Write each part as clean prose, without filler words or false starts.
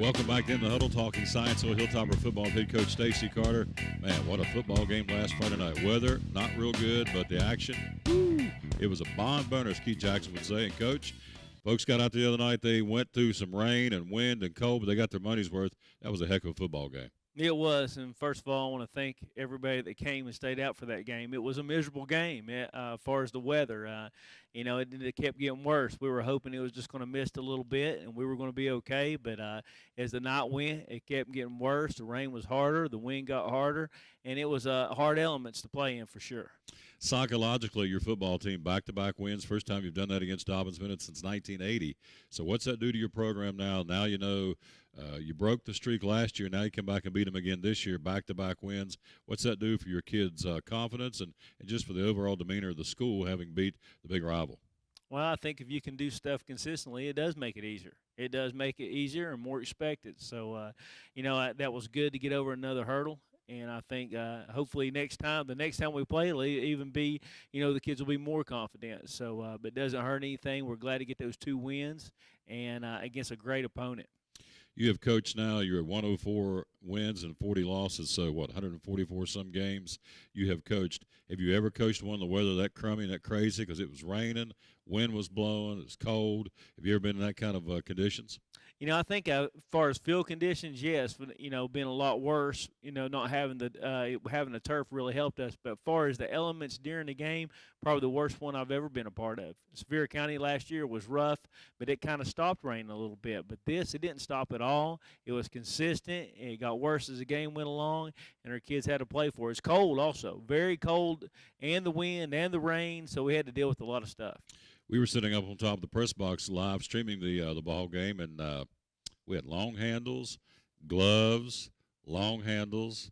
Welcome back in the huddle, talking Scienceville Hilltopper football with head coach Stacy Carter. Man, what a football game last Friday night. Weather, not real good, but the action, it was a barn burner, as Keith Jackson would say. And, Coach, folks got out the other night. They went through some rain and wind and cold, but they got their money's worth. That was a heck of a football game. It was, and first of all, I want to thank everybody that came and stayed out for that game. It was a miserable game as far as the weather. It kept getting worse. We were hoping it was just going to mist a little bit, and we were going to be okay. But as the night went, it kept getting worse. The rain was harder. The wind got harder, and it was hard elements to play in for sure. Psychologically, your football team, back-to-back wins. First time you've done that against Dobyns-Bennett since 1980. So what's that do to your program now? Now you know you broke the streak last year. Now you come back and beat them again this year, back-to-back wins. What's that do for your kids' confidence and just for the overall demeanor of the school having beat the big rival? Well, I think if you can do stuff consistently, it does make it easier. It does make it easier and more expected. So, that was good to get over another hurdle. And I think hopefully the next time we play, it'll even be, the kids will be more confident. So, but it doesn't hurt anything. We're glad to get those 2 wins and against a great opponent. You have coached now. You're at 104 wins and 40 losses, so 144 some games you have coached. Have you ever coached one of the weather that crummy and that crazy because it was raining, wind was blowing, it was cold? Have you ever been in that kind of conditions? I think as far as field conditions, yes, but, been a lot worse. Not having having the turf really helped us. But as far as the elements during the game, probably the worst one I've ever been a part of. Sevier County last year was rough, but it kind of stopped raining a little bit. But it didn't stop at all. It was consistent. It got worse as the game went along, and our kids had to play for it. It's cold also, very cold, and the wind and the rain, so we had to deal with a lot of stuff. We were sitting up on top of the press box live streaming the ball game, and we had long handles, gloves, long handles,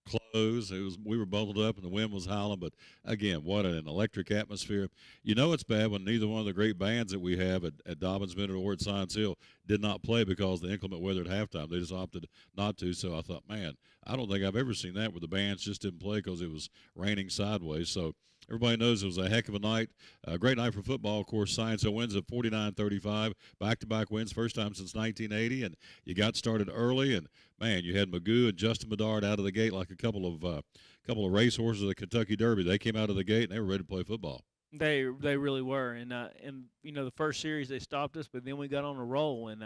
clothes. We were bundled up, and the wind was howling. But, again, what an electric atmosphere. It's bad when neither one of the great bands that we have at Dobyns-Bennett or at Science Hill did not play because of the inclement weather at halftime. They just opted not to. So I thought, man, I don't think I've ever seen that where the bands just didn't play because it was raining sideways. So everybody knows it was a heck of a night. A great night for football. Of course, Science Hill wins at 49-35. Back-to-back wins, first time since 1980. And you got started early. And, man, you had Magoo and Justin Bedard out of the gate like a couple of racehorses of the Kentucky Derby. They came out of the gate, and they were ready to play football. They really were, and the first series they stopped us, but then we got on a roll, and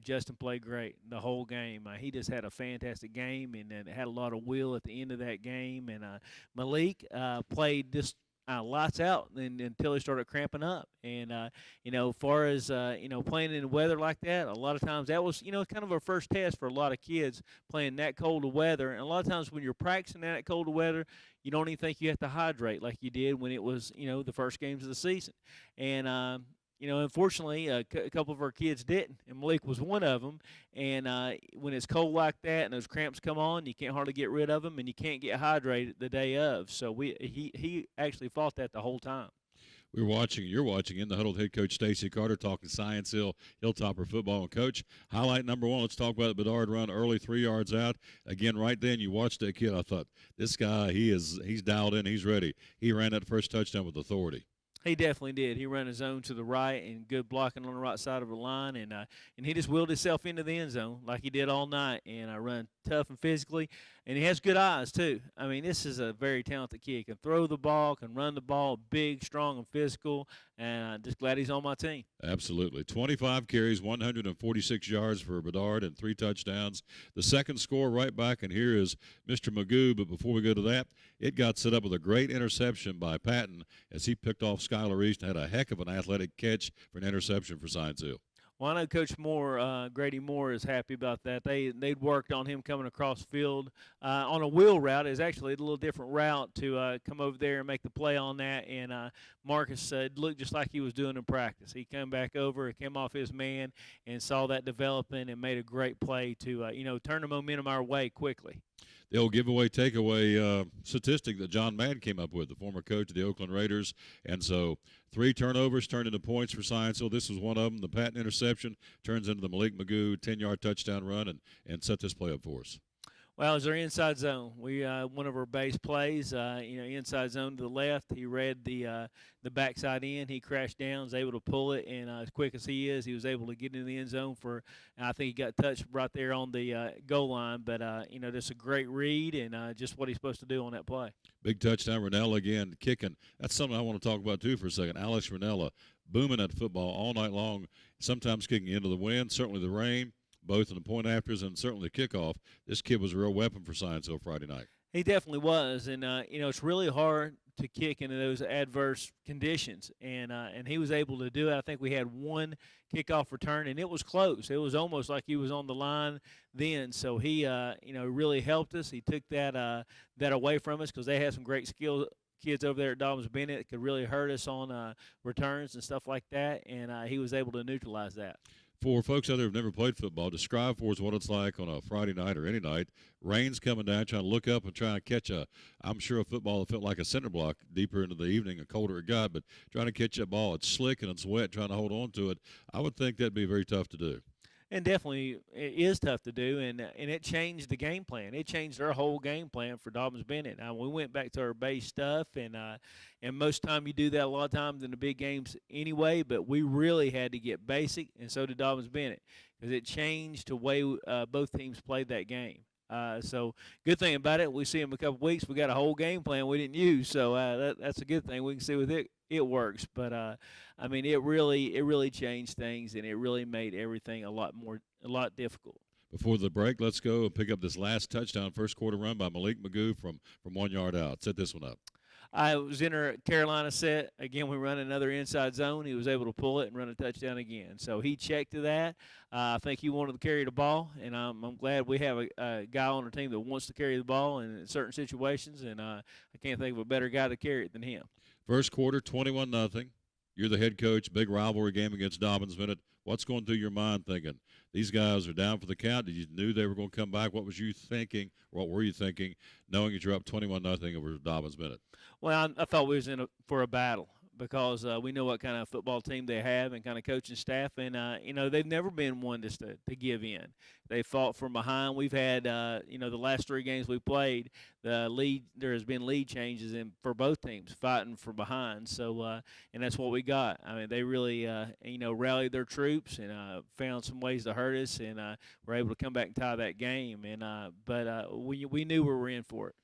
Justin played great the whole game. He just had a fantastic game, and had a lot of will at the end of that game. And Malik played just lights out until he started cramping up. And as far as playing in weather like that, a lot of times that was kind of a first test for a lot of kids playing that cold of weather. And a lot of times when you're practicing that cold of weather, you don't even think you have to hydrate like you did when it was the first games of the season. And unfortunately, a couple of our kids didn't, and Malik was one of them. And when it's cold like that and those cramps come on, you can't hardly get rid of them, and you can't get hydrated the day of. So he actually fought that the whole time. You're watching in the huddle, head coach Stacy Carter talking Science Hill Hilltopper football. And, Coach, highlight number 1, let's talk about the Bedard run early, 3 yards out. Again, right then you watched that kid. I thought, this guy, he's dialed in, he's ready. He ran that first touchdown with authority. He definitely did. He ran his zone to the right and good blocking on the right side of the line, and he just willed himself into the end zone like he did all night. And I run tough and physically, and he has good eyes too. I mean, this is a very talented kid. Can throw the ball, can run the ball, big, strong, and physical. And I'm just glad he's on my team. Absolutely. 25 carries, 146 yards for Bedard, and 3 touchdowns. The second score right back, and here is Mr. Magoo. But before we go to that, it got set up with a great interception by Patton as he picked off Skylar East and had a heck of an athletic catch for an interception for Science Hill. Well, I know Coach Moore, Grady Moore, is happy about that. They'd worked on him coming across the field on a wheel route. It was actually a little different route to come over there and make the play on that. And Marcus looked just like he was doing in practice. He came back over, came off his man, and saw that developing and made a great play to turn the momentum our way quickly. The old giveaway takeaway statistic that John Madden came up with, the former coach of the Oakland Raiders. And so 3 turnovers turned into points for Science Hill. This was one of them. The Patton interception turns into the Malik Magoo 10-yard touchdown run and set this play up for us. Well, it's our inside zone. We one of our base plays, inside zone to the left. He read the backside in. He crashed down, was able to pull it, and as quick as he is, he was able to get in the end zone for. I think he got touched right there on the goal line. But just a great read and just what he's supposed to do on that play. Big touchdown, Ranella again kicking. That's something I want to talk about too for a second. Alex Ranella booming at football all night long. Sometimes kicking into the wind, certainly the rain. Both in the point afters and certainly the kickoff. This kid was a real weapon for Science Hill Friday night. He definitely was, and it's really hard to kick into those adverse conditions, and he was able to do it. I think we had one kickoff return, and it was close. It was almost like he was on the line then. So he, really helped us. He took that away from us because they had some great skill kids over there at Dobyns-Bennett that could really hurt us on returns and stuff like that, and he was able to neutralize that. For folks out there who've never played football, describe for us what it's like on a Friday night or any night. Rain's coming down, trying to look up and trying to catch I'm sure a football that felt like a center block deeper into the evening, the colder it got, but trying to catch that ball. It's slick and it's wet, trying to hold on to it. I would think that'd be very tough to do. And definitely it is tough to do, and it changed the game plan. It changed our whole game plan for Dobyns-Bennett. We went back to our base stuff, and most time you do that a lot of times in the big games anyway, but we really had to get basic, and so did Dobyns-Bennett, because it changed the way both teams played that game. So good thing about it, we see in a couple weeks, we got a whole game plan we didn't use, so that's a good thing. We can see with it works, but it really changed things, and it really made everything a lot difficult. Before the break, let's go and pick up this last touchdown, first quarter run by Malik Magoo from 1 yard out. Set this one up. I was in our Carolina set. Again, we run another inside zone. He was able to pull it and run a touchdown again. So he checked to that. I think he wanted to carry the ball, and I'm glad we have a guy on our team that wants to carry the ball in certain situations, and I can't think of a better guy to carry it than him. First quarter, 21-0. You're the head coach, big rivalry game against Dobyns-Bennett. What's going through your mind thinking, these guys are down for the count? Did you knew they were going to come back? What was you thinking? What were you thinking, knowing that you're up 21-0 over Dobyns-Bennett? Well, I thought we was for a battle because we know what kind of football team they have and kind of coaching staff, and they've never been one just to give in. They fought from behind. We've had the last 3 games we played, there has been lead changes for both teams fighting from behind. So and that's what we got. They really rallied their troops and found some ways to hurt us, and were able to come back and tie that game. And but we knew we were in for it.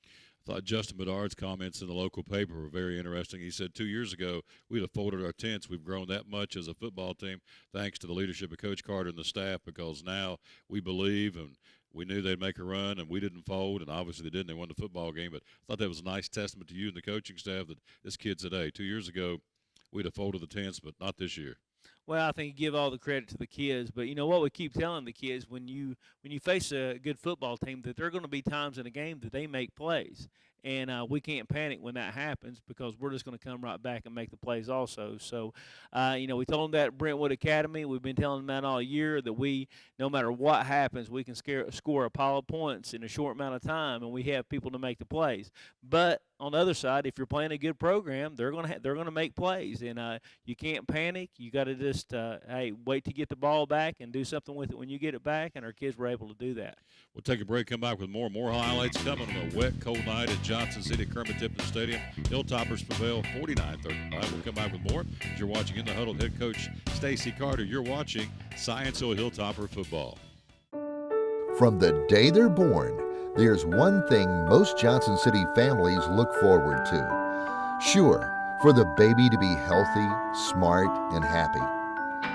I thought Justin Bedard's comments in the local paper were very interesting. He said 2 years ago we'd have folded our tents. We've grown that much as a football team thanks to the leadership of Coach Carter and the staff, because now we believe, and we knew they'd make a run, and we didn't fold, and obviously they didn't. They won the football game. But I thought that was a nice testament to you and the coaching staff that this kid today, 2 years ago, we'd have folded the tents, but not this year. Well, I think you give all the credit to the kids, but you know what we keep telling the kids, when you face a good football team, that there are going to be times in a game that they make plays. And we can't panic when that happens, because we're just going to come right back and make the plays also. So, we told them that at Brentwood Academy. We've been telling them that all year, that no matter what happens, we can score a pile of points in a short amount of time, and we have people to make the plays. But on the other side, if you're playing a good program, they're going to make plays, and you can't panic. You got to just wait to get the ball back and do something with it when you get it back. And our kids were able to do that. We'll take a break, come back with more highlights coming on a wet, cold night at Johnson City Kermit-Tipton Stadium. Hilltoppers prevail 49-35. We'll come back with more. As you're watching In the Huddle, head coach Stacy Carter. You're watching Science Hill Hilltopper football. From the day they're born, there's one thing most Johnson City families look forward to. Sure, for the baby to be healthy, smart, and happy,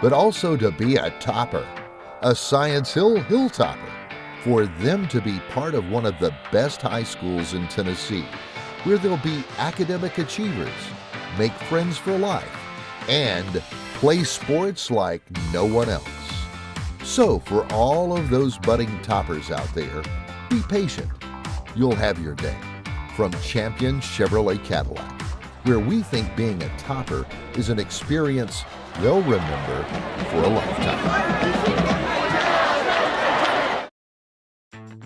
but also to be a topper, a Science Hill Hilltopper, for them to be part of one of the best high schools in Tennessee, where they'll be academic achievers, make friends for life, and play sports like no one else. So for all of those budding toppers out there, be patient. You'll have your day. From Champion Chevrolet Cadillac, where we think being a topper is an experience they'll remember for a lifetime.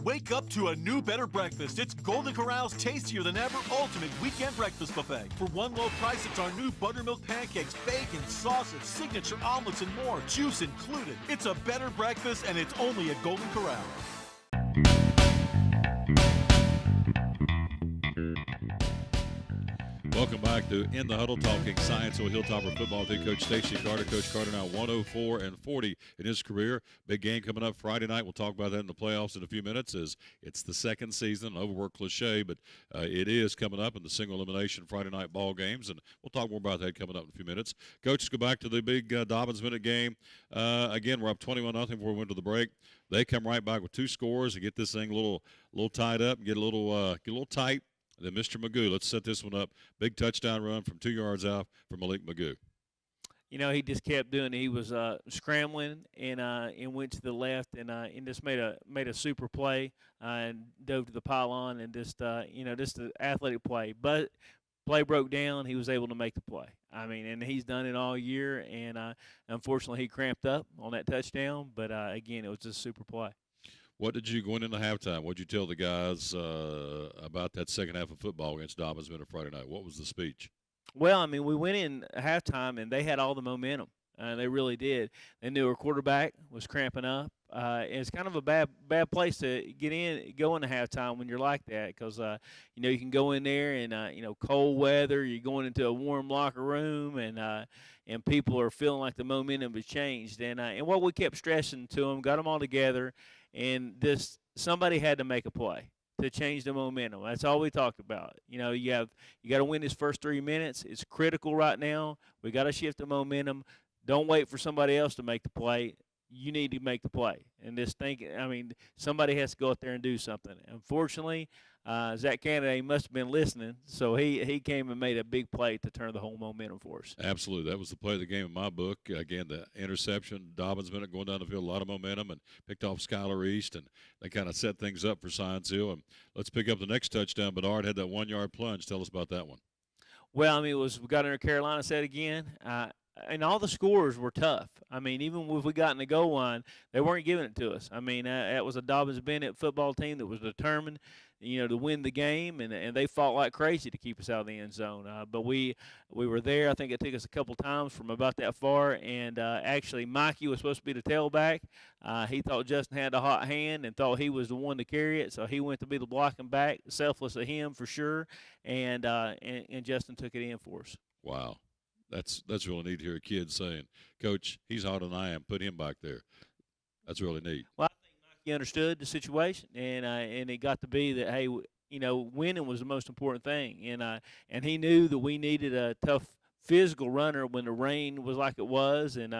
Wake up to a new, better breakfast. It's Golden Corral's tastier than ever ultimate weekend breakfast buffet. For one low price, it's our new buttermilk pancakes, bacon, sausage, signature omelets, and more. Juice included. It's a better breakfast, and it's only at Golden Corral. Welcome back to In the Huddle, talking Scienceville Hilltopper football with head coach Stacy Carter. Coach Carter now 104-40 in his career. Big game coming up Friday night. We'll talk about that in the playoffs in a few minutes. As it's the second season, overworked cliche, but it is coming up in the single elimination Friday night ball games, and we'll talk more about that coming up in a few minutes. Coach, let's go back to the big Dobyns-Bennett game. Again, we're up 21-0 before we went to the break. They come right back with 2 scores and get this thing a little tied up and get a little tight. Then Mr. Magoo, let's set this one up. Big touchdown run from 2 yards out for Malik Magoo. You know, he just kept doing it. He was scrambling and went to the left and just made a super play and dove to the pylon and just an athletic play. But play broke down. He was able to make the play. I mean, and he's done it all year. And unfortunately, he cramped up on that touchdown. But again, it was just a super play. What did you, going into halftime, what did you tell the guys about that second half of football against Dobyns-Bennett Friday night? What was the speech? Well, I mean, we went in halftime, and they had all the momentum. They really did. They knew our quarterback was cramping up. It's kind of a bad place to go into halftime when you're like that because, you can go in there and, cold weather, you're going into a warm locker room, and people are feeling like the momentum has changed. And what we kept stressing to them, got them all together, and somebody had to make a play to change the momentum. That's all we talked about. You got to win this first 3 minutes. It's critical right now. We got to shift the momentum. Don't wait for somebody else to make the play. You need to make the play. And somebody has to go out there and do something. Unfortunately, Zach Kennedy must have been listening, so he came and made a big play to turn the whole momentum for us. Absolutely. That was the play of the game in my book. Again, the interception, Dobyns-Bennett going down the field, a lot of momentum, and picked off Skylar East, and they kind of set things up for Scienceville. And let's pick up the next touchdown. Bedard had that 1-yard plunge. Tell us about that one. Well, we got under Carolina set again. And all the scores were tough. I mean, even if we got in the goal line, they weren't giving it to us. I mean, that was a Dobyns-Bennett football team that was determined, to win the game, and they fought like crazy to keep us out of the end zone. But we were there. I think it took us a couple times from about that far. And actually, Mikey was supposed to be the tailback. He thought Justin had a hot hand and thought he was the one to carry it, so he went to be the blocking back, selfless of him for sure. And Justin took it in for us. Wow. That's really neat to hear a kid saying, Coach, he's hotter than I am. Put him back there. That's really neat. Well, I think Mikey understood the situation, and it got to be that, hey, winning was the most important thing. And he knew that we needed a tough physical runner when the rain was like it was. And,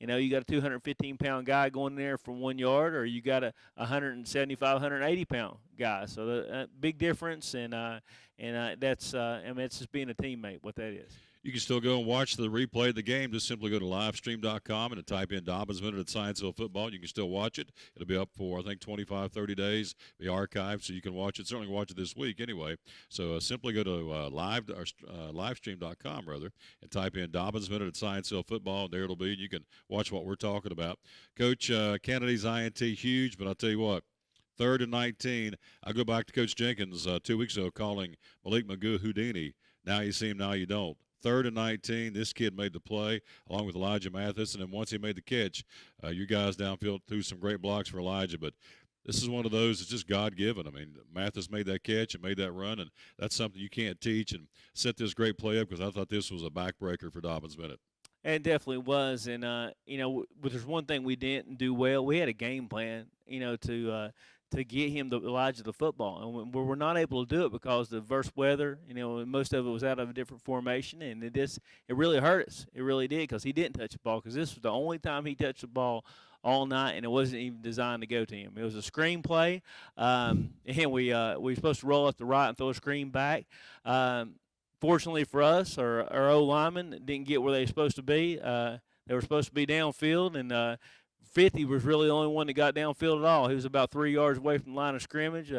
you got a 215-pound guy going there from 1 yard, or you got a 175, 180-pound guy. So the big difference, and that's it's just being a teammate, what that is. You can still go and watch the replay of the game. Just simply go to livestream.com and type in Dobyns-Bennett at Scienceville football. You can still watch it. It'll be up for, I think, 25, 30 days. Be archived, so you can watch it. Certainly watch it this week anyway. So simply go to livestream.com, and type in Dobyns-Bennett at Scienceville football, and there it'll be. And you can watch what we're talking about. Coach, Kennedy's INT huge, but I'll tell you what. 3rd and 19. I go back to Coach Jenkins 2 weeks ago calling Malik Magoo Houdini. Now you see him, now you don't. 3rd and 19, this kid made the play along with Elijah Mathis, and then once he made the catch, you guys downfield threw some great blocks for Elijah, but this is one of those that's just God-given. I mean, Mathis made that catch and made that run, and that's something you can't teach, and set this great play up because I thought this was a backbreaker for Dobyns-Bennett. It definitely was, and, but there's one thing we didn't do well. We had a game plan, to get him Elijah the football, and we're not able to do it because of the adverse weather. Most of it was out of a different formation, and it really hurt us. It really did because he didn't touch the ball because this was the only time he touched the ball all night, and it wasn't even designed to go to him. It was a screen play, and we were supposed to roll up the right and throw a screen back. Fortunately for us, our O-linemen didn't get where they were supposed to be. They were supposed to be downfield, and 50 was really the only one that got downfield at all. He was about 3 yards away from the line of scrimmage.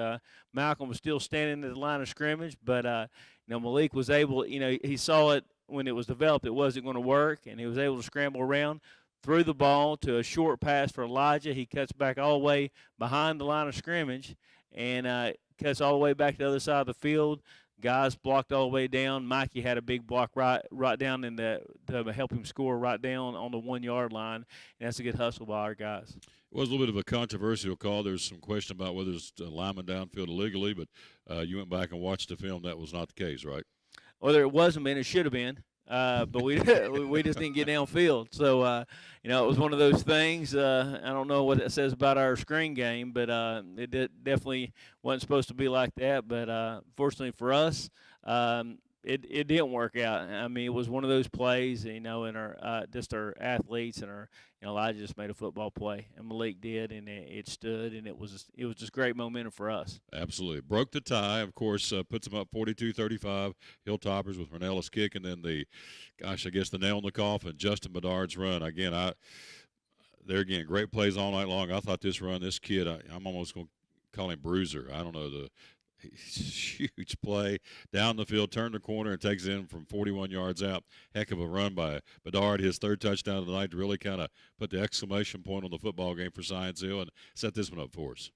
Malcolm was still standing at the line of scrimmage, but Malik was able. He saw it when it was developed. It wasn't going to work, and he was able to scramble around, threw the ball to a short pass for Elijah. He cuts back all the way behind the line of scrimmage, and cuts all the way back to the other side of the field. Guys blocked all the way down. Mikey had a big block right down to help him score right down on the 1 yard line. And that's a good hustle by our guys. It was a little bit of a controversial call. There's some question about whether it's a lineman downfield illegally, but you went back and watched the film. That was not the case, right? whether it wasn't been, it should have been. But we we just didn't get downfield. So it was one of those things. I don't know what it says about our screen game, but definitely wasn't supposed to be like that. But fortunately for us, it didn't work out. I mean, it was one of those plays, and our just our athletes and our Elijah just made a football play, and Malik did, and it stood, and it was just great momentum for us. Absolutely. Broke the tie, of course, puts them up 42-35. Hilltoppers with Renella's kick, and then the nail in the coffin, Justin Bedard's run. Again, there again, great plays all night long. I thought this kid, I'm almost going to call him Bruiser. I don't know, huge play down the field, turned the corner, and takes it in from 41 yards out. Heck of a run by Bedard, his third touchdown of the night, to really kind of put the exclamation point on the football game for Science Hill and set this one up for us.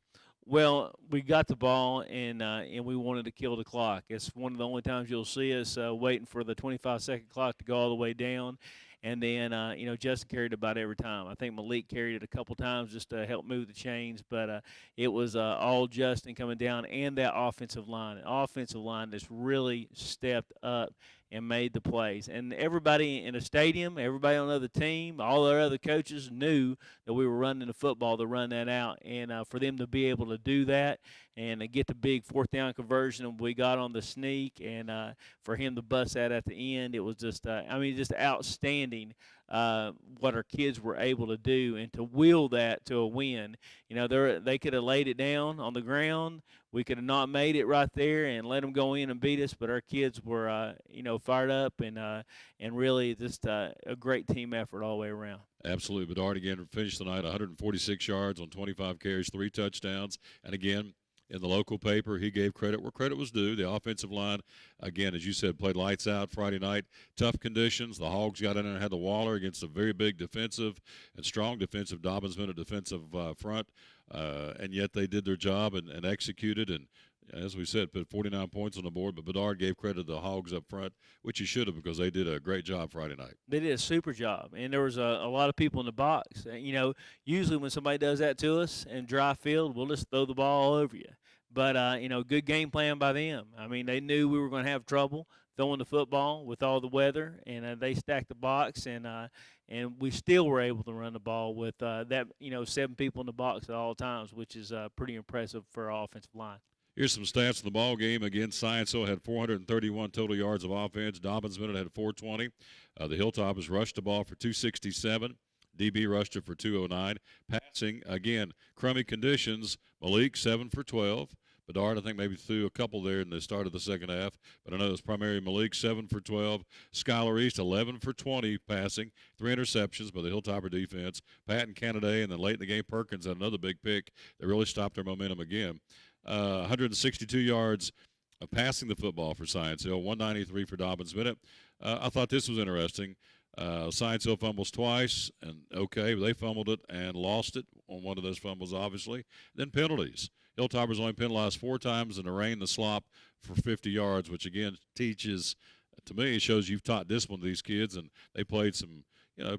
Well, we got the ball, and we wanted to kill the clock. It's one of the only times you'll see us waiting for the 25-second clock to go all the way down. And then, Justin carried it about every time. I think Malik carried it a couple times just to help move the chains. But it was all Justin coming down, and that offensive line. An offensive line that's really stepped up and made the plays. And everybody in the stadium, everybody on the other team, all our other coaches knew that we were running the football to run that out. And for them to be able to do that and to get the big fourth down conversion we got on the sneak, and for him to bust that at the end, it was just, just outstanding what our kids were able to do, and to will that to a win. They could have laid it down on the ground. We could have not made it right there and let them go in and beat us, but our kids were, fired up and really just a great team effort all the way around. Absolutely. Bedard again finished the night 146 yards on 25 carries, 3 touchdowns. And again, in the local paper, he gave credit where credit was due. The offensive line, again, as you said, played lights out Friday night. Tough conditions. The Hogs got in there and had the Waller against a very big defensive and strong defensive Dobyns-Bennett defensive front. And yet they did their job and executed. And as we said, put 49 points on the board. But Bedard gave credit to the Hogs up front, which he should have, because they did a great job Friday night. They did a super job. And there was a lot of people in the box. Usually when somebody does that to us in dry field, we'll just throw the ball all over you. But, good game plan by them. I mean, they knew we were going to have trouble throwing the football with all the weather, and they stacked the box, and we still were able to run the ball with 7 people in the box at all times, which is pretty impressive for our offensive line. Here's some stats of the ball game. Again, Science Hill had 431 total yards of offense. Dobyns-Bennett had 420. The Hilltoppers rushed the ball for 267. DB rushed it for 209. Passing, again, crummy conditions. Malik, 7 for 12. Bedard, I think, maybe threw a couple there in the start of the second half, but I know it was primarily Malik, 7 for 12. Skylar East, 11 for 20 passing, 3 interceptions by the Hilltopper defense. Patton Canaday, and then late in the game, Perkins had another big pick that really stopped their momentum again. 162 yards of passing the football for Science Hill, 193 for Dobyns-Bennett. I thought this was interesting. Science Hill fumbles twice, and they fumbled it and lost it on one of those fumbles, obviously. Then penalties. Hilltoppers only penalized 4 times in the rain, the slop for 50 yards, which again shows you've taught discipline to these kids, and they played some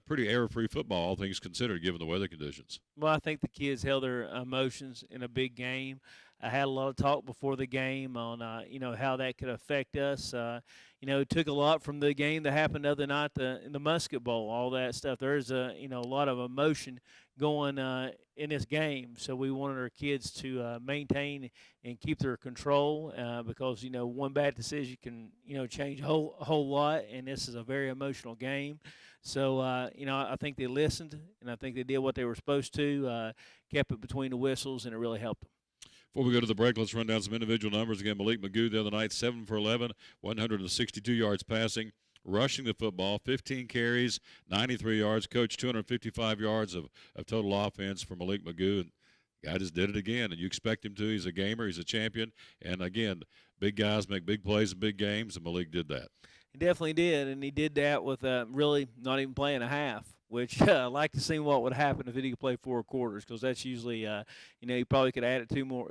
pretty error-free football, all things considered, given the weather conditions. Well, I think the kids held their emotions in a big game. I had a lot of talk before the game on, how that could affect us. It took a lot from the game that happened the other night in the Musket Bowl, all that stuff. There's a lot of emotion going in this game. So we wanted our kids to maintain and keep their control because, one bad decision can, change a whole lot, and this is a very emotional game. So, I think they listened, and I think they did what they were supposed to, kept it between the whistles, and it really helped them. Before we go to the break, let's run down some individual numbers. Again, Malik Magoo the other night, 7 for 11, 162 yards passing, rushing the football, 15 carries, 93 yards. Coach, 255 yards of total offense for Malik Magoo. And guy just did it again, and you expect him to. He's a gamer. He's a champion. And, again, big guys make big plays in big games, and Malik did that. He definitely did, and he did that with really not even playing a half, which I'd like to see what would happen if he could play 4 quarters, because that's usually, he probably could have added two more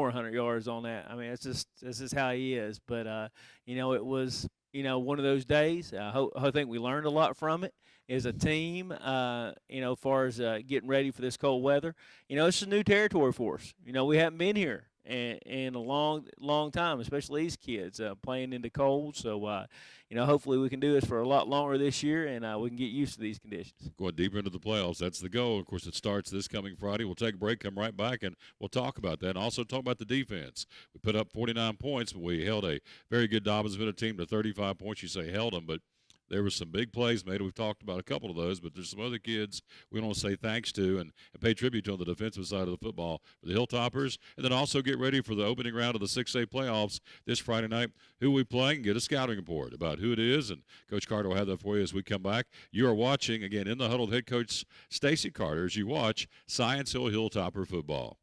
100 yards on that. I mean, that's just how he is. But, it was, one of those days. I think we learned a lot from it as a team, as far as getting ready for this cold weather. It's a new territory for us. We haven't been here in a long time, especially these kids playing in the cold. So, hopefully we can do this for a lot longer this year, and we can get used to these conditions. Going deeper into the playoffs, that's the goal. Of course, it starts this coming Friday. We'll take a break, come right back, and we'll talk about that, and also talk about the defense. We put up 49 points, but we held a very good Dobyns-Bennett team to 35 points. You say held them, but there were some big plays made. We've talked about a couple of those, but there's some other kids we want to say thanks to and pay tribute to on the defensive side of the football for the Hilltoppers, and then also get ready for the opening round of the 6A playoffs this Friday night. Who we playing, and get a scouting report about who it is, and Coach Carter will have that for you as we come back. You are watching, again, in the huddle, head coach Stacy Carter as you watch Science Hill Hilltopper football.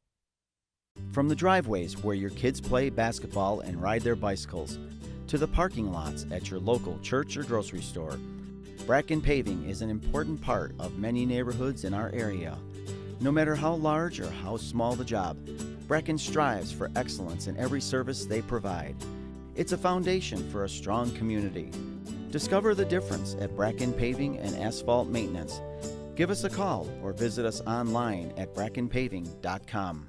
From the driveways where your kids play basketball and ride their bicycles, to the parking lots at your local church or grocery store, Bracken Paving is an important part of many neighborhoods in our area. No matter how large or how small the job, Bracken strives for excellence in every service they provide. It's a foundation for a strong community. Discover the difference at Bracken Paving and Asphalt Maintenance. Give us a call or visit us online at brackenpaving.com.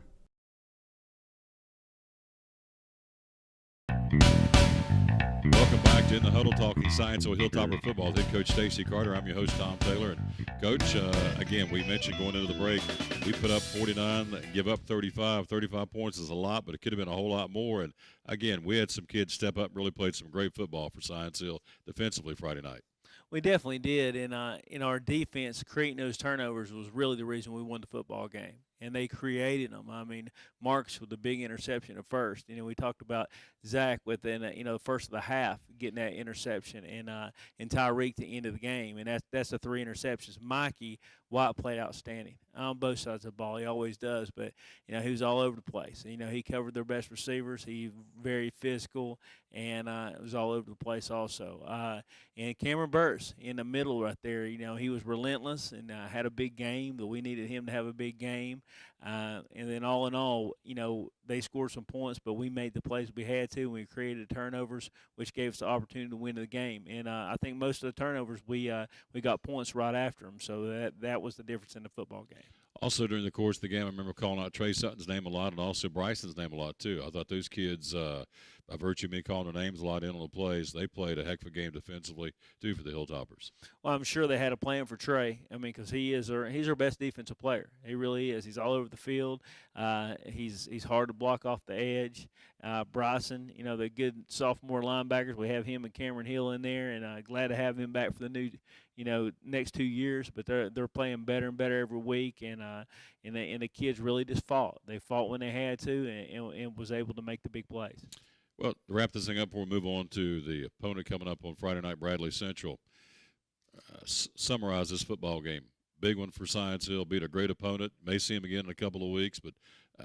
Welcome back to In the Huddle, talking Science Hill Hilltopper football. Head coach Stacy Carter. I'm your host, Tom Taylor. And Coach, again, we mentioned going into the break, we put up 49, give up 35. 35 points is a lot, but it could have been a whole lot more. And again, we had some kids step up, really played some great football for Science Hill defensively Friday night. We definitely did, and in our defense, creating those turnovers was really the reason we won the football game. And they created them. I mean, Marks with the big interception at first. We talked about Zach within the first of the half getting that interception, and Tyreek the end of the game, and that's the 3 interceptions. Mikey White played outstanding on both sides of the ball. He always does, but he was all over the place. He covered their best receivers. He very physical, and it was all over the place also. And Cameron Burse in the middle right there. He was relentless and had a big game, but we needed him to have a big game. And then all in all, they scored some points, but we made the plays we had to, and we created turnovers, which gave us the opportunity to win the game. And I think most of the turnovers we got points right after them, so that was the difference in the football game. Also, during the course of the game, I remember calling out Trey Sutton's name a lot and also Bryson's name a lot, too. I thought those kids, by virtue of me calling their names a lot in on the plays, they played a heck of a game defensively, too, for the Hilltoppers. Well, I'm sure they had a plan for Trey. Because he's our best defensive player. He really is. He's all over the field. He's hard to block off the edge. Bryson, the good sophomore linebackers, we have him and Cameron Hill in there, and glad to have him back for the new next 2 years, but they're playing better and better every week, and the kids really just fought. They fought when they had to, and was able to make the big plays. Well, to wrap this thing up before we move on to the opponent coming up on Friday night, Bradley Central, summarize this football game. Big one for Science Hill, beat a great opponent. May see him again in a couple of weeks, but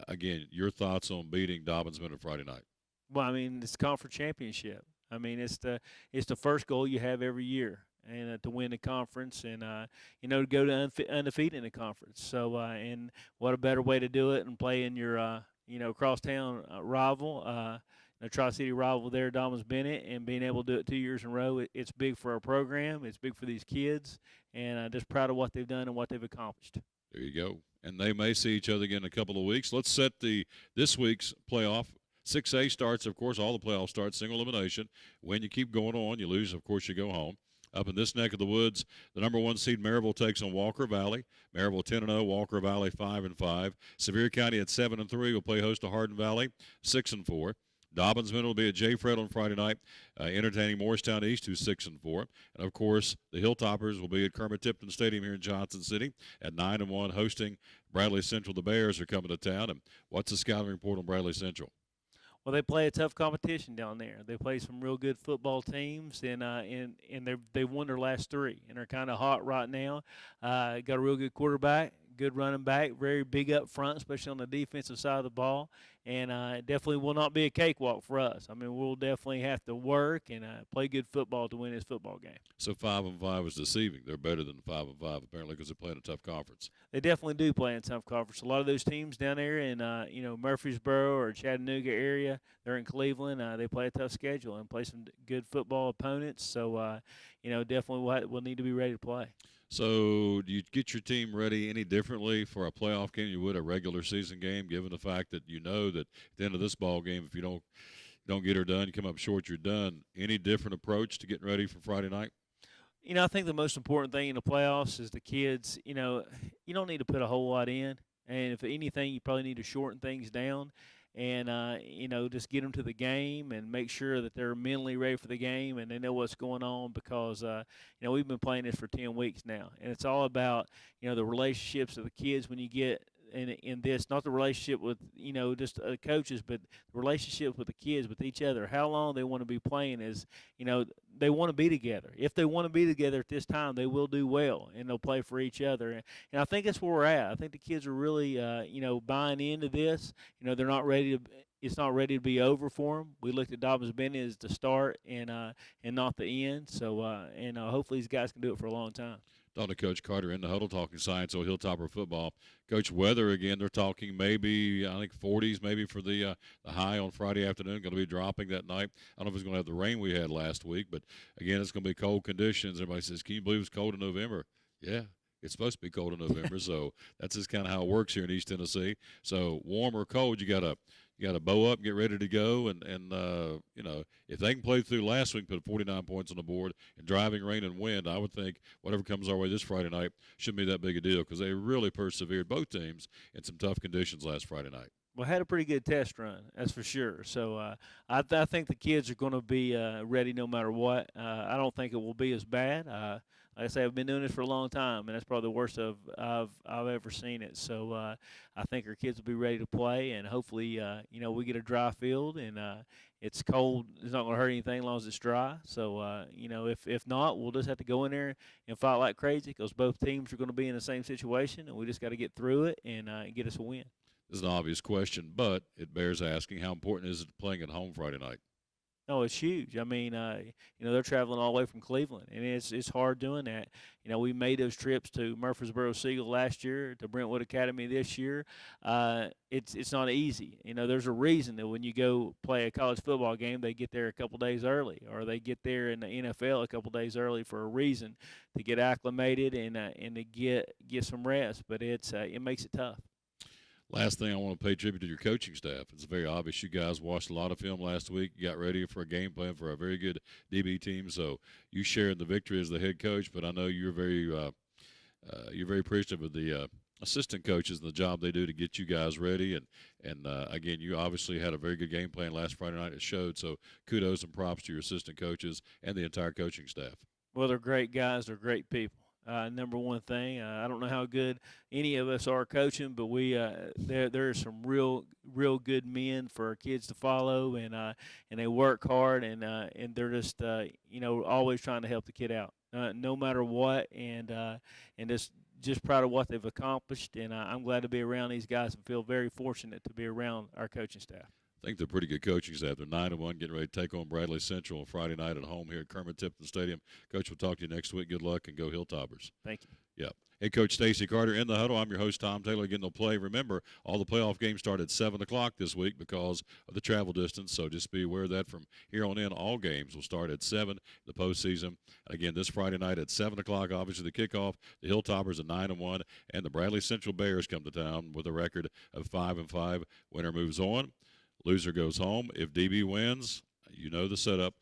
again, your thoughts on beating Dobyns-Bennett Friday night? Well, it's the conference championship. It's the first goal you have every year, and to win the conference, and to go to undefeated in the conference. So, and what a better way to do it and play in your crosstown rival, Tri-City rival there, Dobyns-Bennett, and being able to do it 2 years in a row. It's big for our program. It's big for these kids, and I'm just proud of what they've done and what they've accomplished. There you go. And they may see each other again in a couple of weeks. Let's set this week's playoff. 6A starts, of course, all the playoffs start single elimination. When you keep going on, you lose, of course, you go home. Up in this neck of the woods, the number 1 seed Maryville takes on Walker Valley. Maryville 10-0, Walker Valley 5-5. Sevier County at 7-3 will play host to Hardin Valley 6-4. Dobyns-Bennett will be at J. Fred on Friday night, entertaining Morristown East, who's 6-4. And, of course, the Hilltoppers will be at Kermit-Tipton Stadium here in Johnson City at 9-1, hosting Bradley Central. The Bears are coming to town. And what's the scouting report on Bradley Central? Well, they play a tough competition down there. They play some real good football teams, and they've won their last 3, and they're kind of hot right now. Got a real good quarterback, good running back, very big up front, especially on the defensive side of the ball. And it definitely will not be a cakewalk for us. We'll definitely have to work and play good football to win this football game. So 5-5 is deceiving. They're better than 5-5 apparently because they're playing a tough conference. They definitely do play in a tough conference. A lot of those teams down there in Murfreesboro or Chattanooga area, they're in Cleveland. They play a tough schedule and play some good football opponents. So definitely we'll need to be ready to play. So do you get your team ready any differently for a playoff game you would a regular season game, given the fact that that at the end of this ball game, if you don't get her done, you come up short, you're done. Any different approach to getting ready for Friday night? I think the most important thing in the playoffs is the kids. You don't need to put a whole lot in, and if anything, you probably need to shorten things down, and just get them to the game and make sure that they're mentally ready for the game and they know what's going on, because we've been playing this for 10 weeks now, and it's all about the relationships of the kids when you get in this, not the relationship with just coaches, but the relationship with the kids, with each other. How long they want to be playing is, they want to be together. If they want to be together at this time, they will do well and they'll play for each other. And I think that's where we're at. I think the kids are really buying into this. They're not ready to. It's not ready to be over for them. We looked at Dobyns-Bennett as the start and not the end. So hopefully these guys can do it for a long time. Talking to Coach Carter in the huddle, talking Science O Hilltopper football. Coach, weather again, they're talking maybe, I think 40s maybe for the high on Friday afternoon. Going to be dropping that night. I don't know if it's going to have the rain we had last week, but again, it's going to be cold conditions. Everybody says, can you believe it's cold in November? Yeah, it's supposed to be cold in November, so that's just kind of how it works here in East Tennessee. So warm or cold, you got to bow up, get ready to go, and if they can play through last week, put 49 points on the board, and driving rain and wind, I would think whatever comes our way this Friday night shouldn't be that big a deal, because they really persevered, both teams, in some tough conditions last Friday night. Well, had a pretty good test run, that's for sure. So I think the kids are going to be ready no matter what. I don't think it will be as bad. Like I say, I've been doing this for a long time, and that's probably the worst I've ever seen it. So I think our kids will be ready to play, and hopefully, we get a dry field, and it's cold. It's not going to hurt anything as long as it's dry. So, if not, we'll just have to go in there and fight like crazy, because both teams are going to be in the same situation, and we just got to get through it and get us a win. This is an obvious question, but it bears asking. How important is it playing at home Friday night? No, it's huge. I mean, they're traveling all the way from Cleveland, and it's hard doing that. We made those trips to Murfreesboro-Siegel last year, to Brentwood Academy this year. It's not easy. There's a reason that when you go play a college football game, they get there a couple days early, or they get there in the NFL a couple days early for a reason, to get acclimated and to get some rest. But it makes it tough. Last thing, I want to pay tribute to your coaching staff. It's very obvious you guys watched a lot of film last week. You got ready for a game plan for a very good DB team. So you shared the victory as the head coach, but I know you're very appreciative of the assistant coaches and the job they do to get you guys ready. And again, you obviously had a very good game plan last Friday night. It showed. So kudos and props to your assistant coaches and the entire coaching staff. Well, they're great guys. They're great people. Number one thing, I don't know how good any of us are coaching, but there are some real good men for our kids to follow, and they work hard, and they're just always trying to help the kid out, no matter what, and just proud of what they've accomplished, and I'm glad to be around these guys and feel very fortunate to be around our coaching staff. I think they're pretty good coaching staff. They're 9-1, getting ready to take on Bradley Central on Friday night at home here at Kermit-Tipton Stadium. Coach, we'll talk to you next week. Good luck, and go Hilltoppers. Thank you. Yeah. Hey, Coach Stacy Carter in the huddle. I'm your host, Tom Taylor. Again, they'll play. Remember, all the playoff games start at 7 o'clock this week because of the travel distance, so just be aware of that from here on in. All games will start at 7, the postseason. Again, this Friday night at 7 o'clock, obviously the kickoff. The Hilltoppers are 9-1, and the Bradley Central Bears come to town with a record of 5-5. Winner moves on. Loser goes home. If DB wins, you know the setup.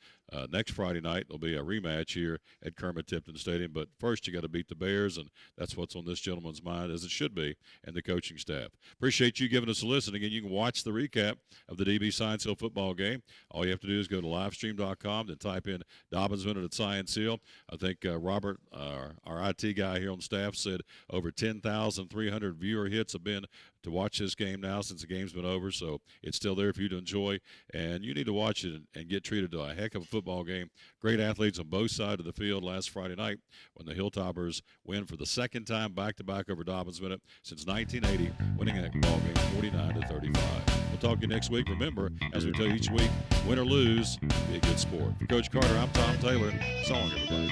Next Friday night, there'll be a rematch here at Kermit-Tipton Stadium. But first, you got to beat the Bears, and that's what's on this gentleman's mind, as it should be, and the coaching staff. Appreciate you giving us a listen. Again, you can watch the recap of the DB Science Hill football game. All you have to do is go to livestream.com and type in Dobyns-Bennett at Science Hill. I think Robert, our IT guy here on staff, said over 10,300 viewer hits have been to watch this game now since the game's been over. So it's still there for you to enjoy, and you need to watch it and get treated to a heck of a football game. Great athletes on both sides of the field last Friday night when the Hilltoppers win for the second time back-to-back over Dobyns-Bennett since 1980, winning that ball game 49-35. We'll talk to you next week. Remember, as we tell you each week, win or lose, be a good sport. For Coach Carter, I'm Tom Taylor. So long, everybody.